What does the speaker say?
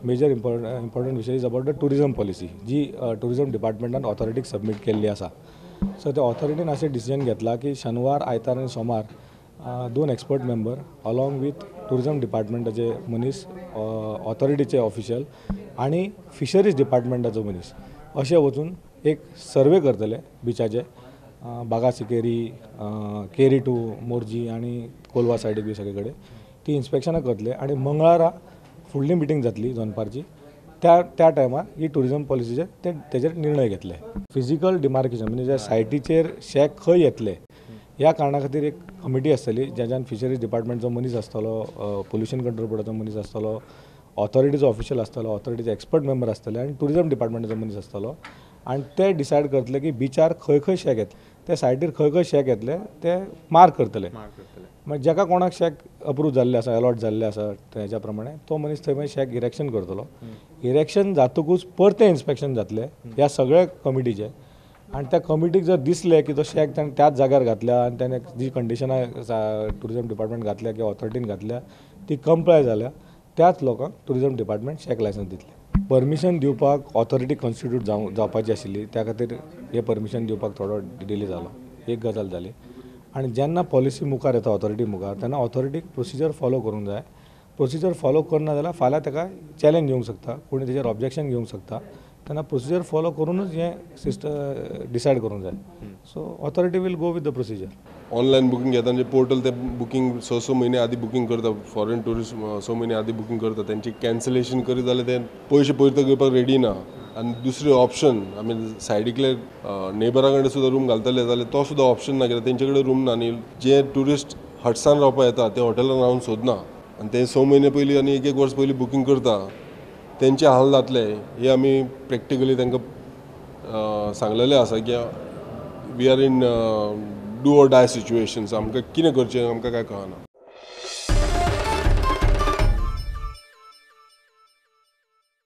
Major important विशय is about the tourism policy जी tourism डिपार्टमेंटान ऑथॉरिटीक सबमीट केल्ली आसा. सो त्या ऑथॉरिटीन अशें डिसिजन घेतला की शेनवार, आयतार आनी सोमार 2 expert member along with tourism डिपार्टमेंटाचे मनीस, ऑथॉरिटीचे ऑफिशियल आनी फिशरीज डिपार्टमेंटाचो मनीस अशें वचून एक सर्वे करतले बिचाचे, बागा सिकेरी, केरी टू मोर्जी आनी कोलवा सायडीक बी सगळे कडेन ती इन्स्पेक्शनां करतले. आनी मंगळारा फुडली मिटींग जातली जोनपारची. त्या टायमार ही टुरिजम पॉलिसीचे तेजेर निर्णय घेतले. फिजिकल डिमार्केशन म्हणजे ज्या सायटीचेर शेक खंय येतले ह्या कारणा खातीर एक कमिटी आसतली ज्याच्यान फिशरीज डिपार्टमेंटचो मनीस आसतलो, पोल्युशन कंट्रोल बोर्डाचो मनीस आसतलो, ऑथॉरिटीचो ऑफिशियल आसतलो, ऑथॉरिटीचे एक्सपर्ट मेंबर आसतले आनी टुरिजम डिपार्टमेंटाचो मनीस आसतलो. आनी ते डिसायड करतले की बिचार खंय खंय शेक येतले, त्या सायटीर खंय खंय शेक येतले ते मार्क करतले. मागीर जाका कोणाक शेक अप्रूव जाल्ले आसा, अलॉट जाल्ले आसा तेच्या प्रमाणे तो मनीस थंय मागीर शेक इरेक्शन करतलो. इरेक्शन जातकूच परते इन्स्पेक्शन जातले ह्या सगळ्या कमिटीचे. आनी त्या कमिटीक जर दिसले की तो शेक ताणें त्याच जाग्यार घातल्या आनी ताणें जी कंडिशनां टुरिजम डिपार्टमेंट घातल्या किंवा ऑथॉरिटीन घातल्या ती कंप्लाय जाल्या त्याच लोकांक टुरिजम डिपार्टमेंट शेक लायसन्स दितले. परमिशन दिवपाक ऑथॉरिटी कॉन्स्टिट्यूट जावपाची आशिल्ली, त्या खातीर हे परमिशन दिवपाक थोडो डिले जालो. एक गजाल जाली. आनी जेन्ना पॉलिसी मुखार येता ऑथॉरिटी मुखार तेन्ना ऑथॉरिटीक प्रोसिजर फॉलो करूंक जाय. प्रोसिजर फॉलो करना जाल्यार फाल्यां ताका चॅलेंज येवंक शकता, कोणी तेजेर ऑब्जेक्शन घेवंक शकता. तेन्ना प्रोसिजर फॉलो करूनच हें सिस्टम डिसायड करूंक जाय. So authority will go with the procedure. Online booking घेता म्हणजे पोर्टल ते बुकींग स म्हयने आदी बुकींग करता, फॉरेन टुरिस्ट 6 म्हयने आदी बुकींग करता, तेंची कॅन्सलेशन करीत जाल्यार ते पयशे परत घेवपाक रेडी ना. आनी दुसरे ऑप्शन आमी सायडीकले नेबरा कडेन सुद्दां रूम घालतले जाल्यार तो सुद्दां ऑप्शन ना, कित्याक तेंचे कडेन रूम ना. आनी जे टुरिस्ट हट्सान रावपाक येता ते हॉटेलान रावून सोदना आनी ते 6 म्हयने पयलीं आनी 1 वर्स पयलीं बुकींग करता, तेंचे हाल जातले. हे आमी प्रॅक्टिकली तांकां सांगलेलें आसा की we are in do or die situations. आमकां कितें करचें आमकां कांय कळना.